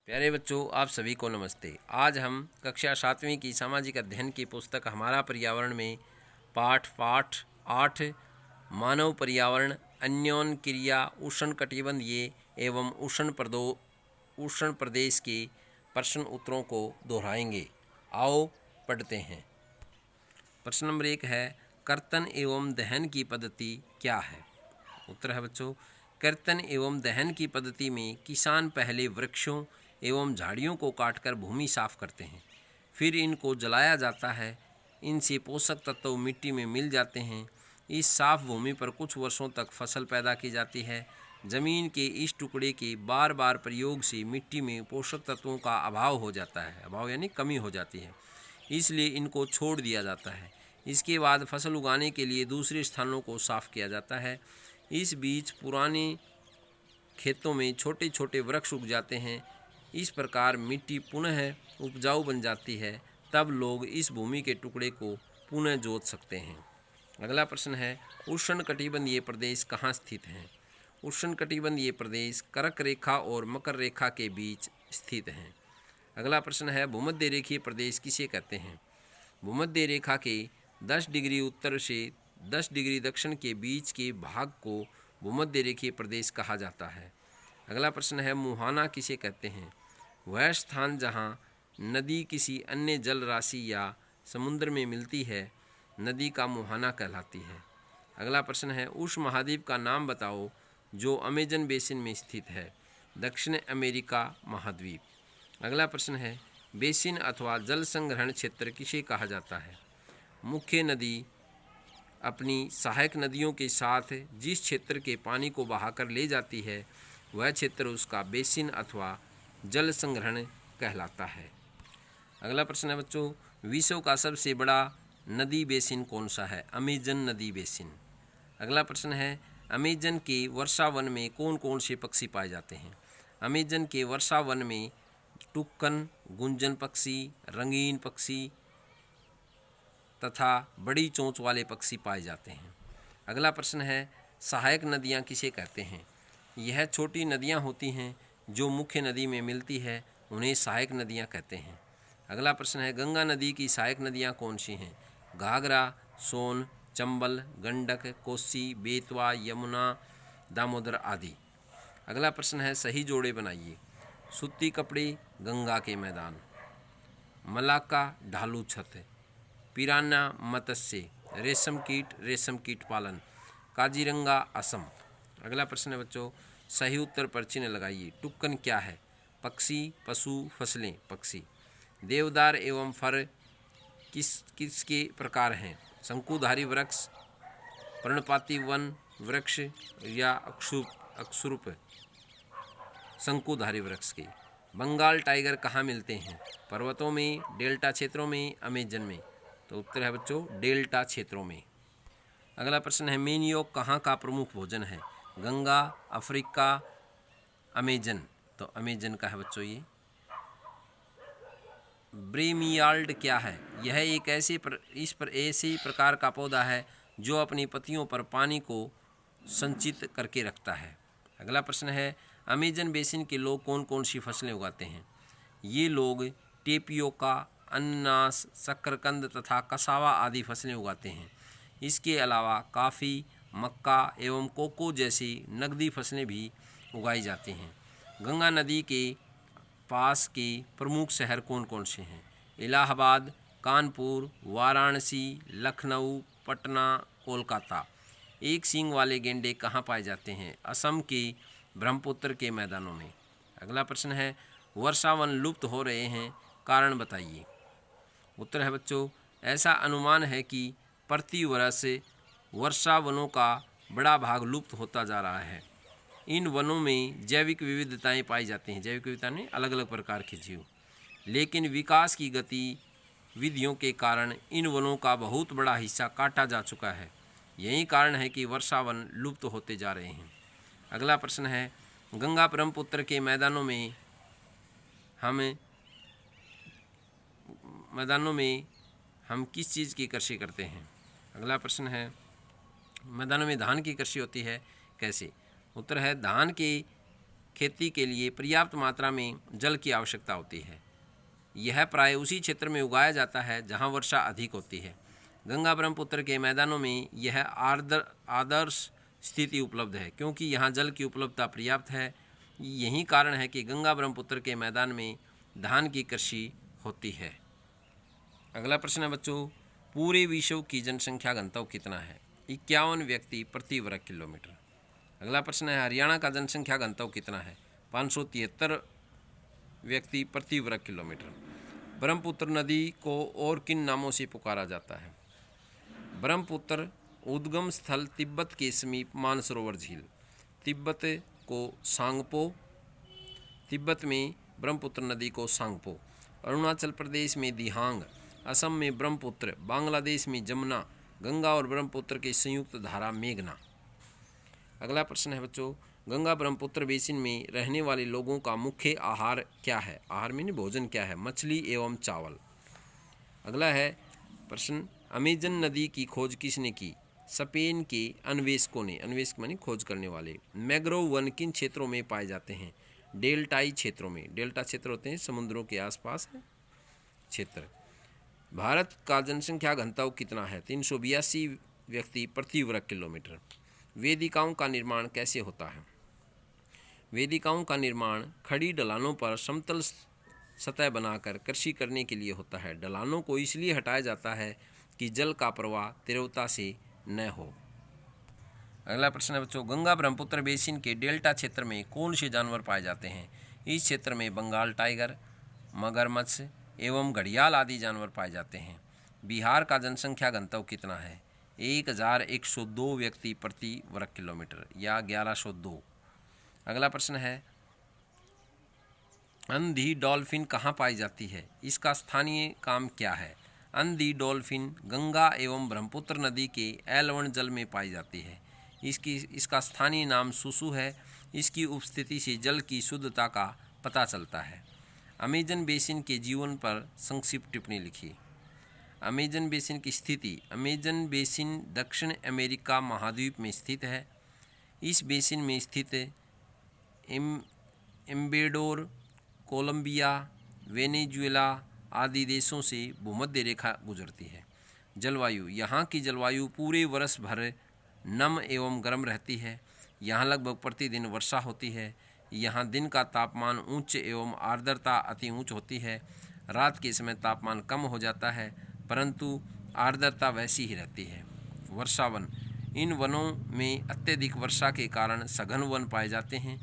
प्यारे बच्चों, आप सभी को नमस्ते। आज हम कक्षा 7वीं की सामाजिक अध्ययन की पुस्तक हमारा पर्यावरण में पाठ 8 मानव पर्यावरण अन्योन क्रिया उष्णकटिबंधीय एवं उष्ण प्रदेश के प्रश्न उत्तरों को दोहराएंगे। आओ पढ़ते हैं। प्रश्न नंबर 1 है, कर्तन एवं दहन की पद्धति क्या है? उत्तर है बच्चों, कर्तन एवं दहन की पद्धति में किसान पहले वृक्षों एवं झाड़ियों को काटकर भूमि साफ करते हैं, फिर इनको जलाया जाता है। इनसे पोषक तत्व मिट्टी में मिल जाते हैं। इस साफ भूमि पर कुछ वर्षों तक फसल पैदा की जाती है। ज़मीन के इस टुकड़े के बार बार प्रयोग से मिट्टी में पोषक तत्वों का अभाव हो जाता है, अभाव यानी कमी हो जाती है, इसलिए इनको छोड़ दिया जाता है। इसके बाद फसल उगाने के लिए दूसरे स्थानों को साफ किया जाता है। इस बीच पुराने खेतों में छोटे छोटे वृक्ष उग जाते हैं। इस प्रकार मिट्टी पुनः उपजाऊ बन जाती है। तब लोग इस भूमि के टुकड़े को पुनः जोत सकते हैं। अगला प्रश्न है, उष्णकटिबंधीय प्रदेश कहाँ स्थित हैं? उष्णकटिबंधीय प्रदेश कर्क रेखा और मकर रेखा के बीच स्थित हैं। अगला प्रश्न है, भूमध्य रेखीय प्रदेश किसे कहते हैं? भूमध्य रेखा के 10 डिग्री उत्तर से 10 डिग्री दक्षिण के बीच के भाग को भूमध्य रेखीय प्रदेश कहा जाता है। अगला प्रश्न है, मुहाना किसे कहते हैं? वह स्थान जहाँ नदी किसी अन्य जल राशि या समुद्र में मिलती है, नदी का मुहाना कहलाती है। अगला प्रश्न है, उस महाद्वीप का नाम बताओ जो अमेजन बेसिन में स्थित है। दक्षिण अमेरिका महाद्वीप। अगला प्रश्न है, बेसिन अथवा जल संग्रहण क्षेत्र किसे कहा जाता है? मुख्य नदी अपनी सहायक नदियों के साथ जिस क्षेत्र के पानी को बहाकर ले जाती है, वह क्षेत्र उसका बेसिन अथवा जल संग्रहण कहलाता है। अगला प्रश्न है बच्चों, विश्व का सबसे बड़ा नदी बेसिन कौन सा है? अमेजन नदी बेसिन। अगला प्रश्न है, अमेजन के वर्षा वन में कौन कौन से पक्षी पाए जाते हैं? अमेजन के वर्षा वन में टुक्कन, गुंजन पक्षी, रंगीन पक्षी तथा बड़ी चोंच वाले पक्षी पाए जाते हैं। अगला प्रश्न है, सहायक नदियाँ किसे कहते हैं? यह छोटी नदियाँ होती हैं जो मुख्य नदी में मिलती है, उन्हें सहायक नदियाँ कहते हैं। अगला प्रश्न है, गंगा नदी की सहायक नदियाँ कौन सी हैं? घाघरा, सोन, चंबल, गंडक, कोसी, बेतवा, यमुना, दामोदर आदि। अगला प्रश्न है, सही जोड़े बनाइए। सूती कपड़े, गंगा के मैदान। मलाक्का, ढालू छत। पिरान्हा, मत्स्य। रेशम कीट पालन। काजीरंगा, असम। अगला प्रश्न है बच्चों, सही उत्तर पर चिन्ह लगाइए। टुक्कन क्या है? पक्षी, पशु, फसलें। पक्षी। देवदार एवं फर किसके प्रकार हैं? शंकुधारी वृक्ष, पर्णपाती वन वृक्ष या अक्षुप शंकुधारी वृक्ष के। बंगाल टाइगर कहाँ मिलते हैं? पर्वतों में, डेल्टा क्षेत्रों में, अमेजन में। तो उत्तर है बच्चों डेल्टा क्षेत्रों में। अगला प्रश्न है, मेनयोक कहाँ का प्रमुख भोजन है? Ganga, Africa, Amazon. तो अमेजन का है बच्चों ये। ब्रेमियाल्ड क्या है? यह एक ऐसे प्रकार का पौधा है जो अपनी पत्तियों पर पानी को संचित करके रखता है। अगला प्रश्न है, अमेजन बेसिन के लोग कौन कौन सी फसलें उगाते हैं? ये लोग टेपियोका, अनानास, शकरकंद तथा कसावा आदि फसलें उगाते हैं। इसके अलावा काफ़ी, मक्का एवं कोको जैसी नकदी फसलें भी उगाई जाती हैं। गंगा नदी के पास के प्रमुख शहर कौन कौन से हैं? इलाहाबाद, कानपुर, वाराणसी, लखनऊ, पटना, कोलकाता। एक सींग वाले गेंडे कहाँ पाए जाते हैं? असम के ब्रह्मपुत्र के मैदानों में। अगला प्रश्न है, वर्षावन लुप्त हो रहे हैं, कारण बताइए। उत्तर है बच्चों, ऐसा अनुमान है कि प्रति वर्ष वर्षावनों का बड़ा भाग लुप्त होता जा रहा है। इन वनों में जैविक विविधताएं पाई जाती हैं, जैविक विविधता में अलग अलग प्रकार के जीव, लेकिन विकास की गतिविधियों के कारण इन वनों का बहुत बड़ा हिस्सा काटा जा चुका है। यही कारण है कि वर्षावन लुप्त होते जा रहे हैं। अगला प्रश्न है, गंगा ब्रह्मपुत्र के मैदानों में हम किस चीज़ की कृषि करते हैं? अगला प्रश्न है, मैदानों में धान की कृषि होती है, कैसे? उत्तर है, धान के खेती के लिए पर्याप्त मात्रा में जल की आवश्यकता होती है। यह प्राय उसी क्षेत्र में उगाया जाता है जहाँ वर्षा अधिक होती है। गंगा ब्रह्मपुत्र के मैदानों में यह आदर्श स्थिति उपलब्ध है क्योंकि यहाँ जल की उपलब्धता पर्याप्त है। यही कारण है कि गंगा ब्रह्मपुत्र के मैदान में धान की कृषि होती है। अगला प्रश्न है बच्चों, पूरे विश्व की जनसंख्या घनत्व कितना है? 51 व्यक्ति प्रति वर्ग किलोमीटर। अगला प्रश्न है, हरियाणा का जनसंख्या घनत्व कितना है? 573 व्यक्ति प्रति वर्ग किलोमीटर। ब्रह्मपुत्र नदी को और किन नामों से पुकारा जाता है? ब्रह्मपुत्र उद्गम स्थल तिब्बत के समीप मानसरोवर झील, तिब्बत को सांगपो, तिब्बत में ब्रह्मपुत्र नदी को सांगपो, अरुणाचल प्रदेश में दिहांग, असम में ब्रह्मपुत्र, बांग्लादेश में जमुना, गंगा और ब्रह्मपुत्र की संयुक्त धारा मेघना। अगला प्रश्न है बच्चों, गंगा ब्रह्मपुत्र बेसिन में रहने वाले लोगों का मुख्य आहार क्या है? आहार में भोजन क्या है? मछली एवं चावल। अगला है प्रश्न, अमेजन नदी की खोज किसने की? स्पेन के अन्वेषकों ने। अन्वेषक माने खोज करने वाले। मैंग्रोव वन किन क्षेत्रों में पाए जाते हैं? डेल्टाई क्षेत्रों में। डेल्टा क्षेत्र होते हैं समुद्रों के आसपास क्षेत्र। भारत का जनसंख्या घनत्व कितना है? 382 व्यक्ति प्रति वर्ग किलोमीटर। वेदिकाओं का निर्माण कैसे होता है? वेदिकाओं का निर्माण खड़ी ढलानों पर समतल सतह बनाकर कृषि करने के लिए होता है। ढलानों को इसलिए हटाया जाता है कि जल का प्रवाह तीव्रता से न हो। अगला प्रश्न है बच्चों, गंगा ब्रह्मपुत्र बेसिन के डेल्टा क्षेत्र में कौन से जानवर पाए जाते हैं? इस क्षेत्र में बंगाल टाइगर, मगरमच्छ एवं घड़ियाल आदि जानवर पाए जाते हैं। बिहार का जनसंख्या घनत्व कितना है? 1102 व्यक्ति प्रति वर्ग किलोमीटर या 1102। अगला प्रश्न है, अंधी डॉल्फिन कहाँ पाई जाती है? इसका स्थानीय काम क्या है? अंधी डॉल्फिन गंगा एवं ब्रह्मपुत्र नदी के एलवण जल में पाई जाती है। इसका स्थानीय नाम सुसु है। इसकी उपस्थिति से जल की शुद्धता का पता चलता है। अमेजन बेसिन के जीवन पर संक्षिप्त टिप्पणी लिखिए। अमेजन बेसिन की स्थिति। अमेजन बेसिन दक्षिण अमेरिका महाद्वीप में स्थित है। इस बेसिन में स्थित एम्बेडोर, कोलंबिया, वेनेजुएला आदि देशों से भूमध्य रेखा गुजरती है। जलवायु। यहाँ की जलवायु पूरे वर्ष भर नम एवं गर्म रहती है। यहाँ लगभग प्रतिदिन वर्षा होती है। यहाँ दिन का तापमान उच्च एवं आर्द्रता अति उच्च होती है। रात के समय तापमान कम हो जाता है परंतु आर्द्रता वैसी ही रहती है। वर्षावन। इन वनों में अत्यधिक वर्षा के कारण सघन वन पाए जाते हैं।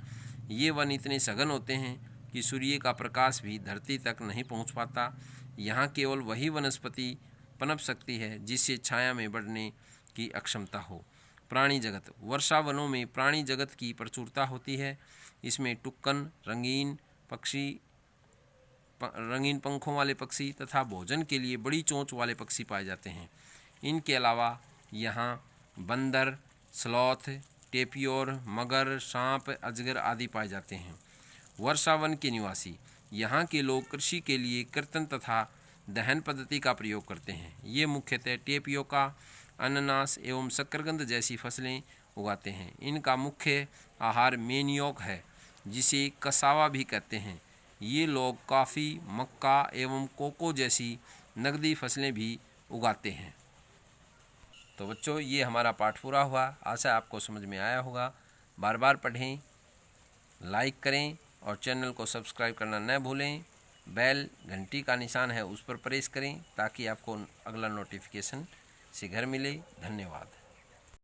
ये वन इतने सघन होते हैं कि सूर्य का प्रकाश भी धरती तक नहीं पहुंच पाता। यहाँ केवल वही वनस्पति पनप सकती है जिससे छाया में बढ़ने की अक्षमता हो। प्राणी जगत। वर्षा वनों में प्राणी जगत की प्रचुरता होती है। इसमें टुक्कन, रंगीन पंखों वाले पक्षी तथा भोजन के लिए बड़ी चोंच वाले पक्षी पाए जाते हैं। इनके अलावा यहाँ बंदर, स्लॉथ, टेपियोर, मगर, सांप, अजगर आदि पाए जाते हैं। वर्षावन के निवासी। यहाँ के लोग कृषि के लिए कर्तन तथा दहन पद्धति का प्रयोग करते हैं। ये मुख्यतः टेपियोका, अनानास एवं शकरकंद जैसी फसलें उगाते हैं। इनका मुख्य आहार मेनियोक है जिसे कसावा भी कहते हैं। ये लोग कॉफ़ी, मक्का एवं कोको जैसी नकदी फसलें भी उगाते हैं। तो बच्चों, ये हमारा पाठ पूरा हुआ। आशा आपको समझ में आया होगा। बार बार पढ़ें, लाइक करें और चैनल को सब्सक्राइब करना न भूलें। बेल घंटी का निशान है उस पर प्रेस करें ताकि आपको अगला नोटिफिकेशन शीघ्र मिले। धन्यवाद।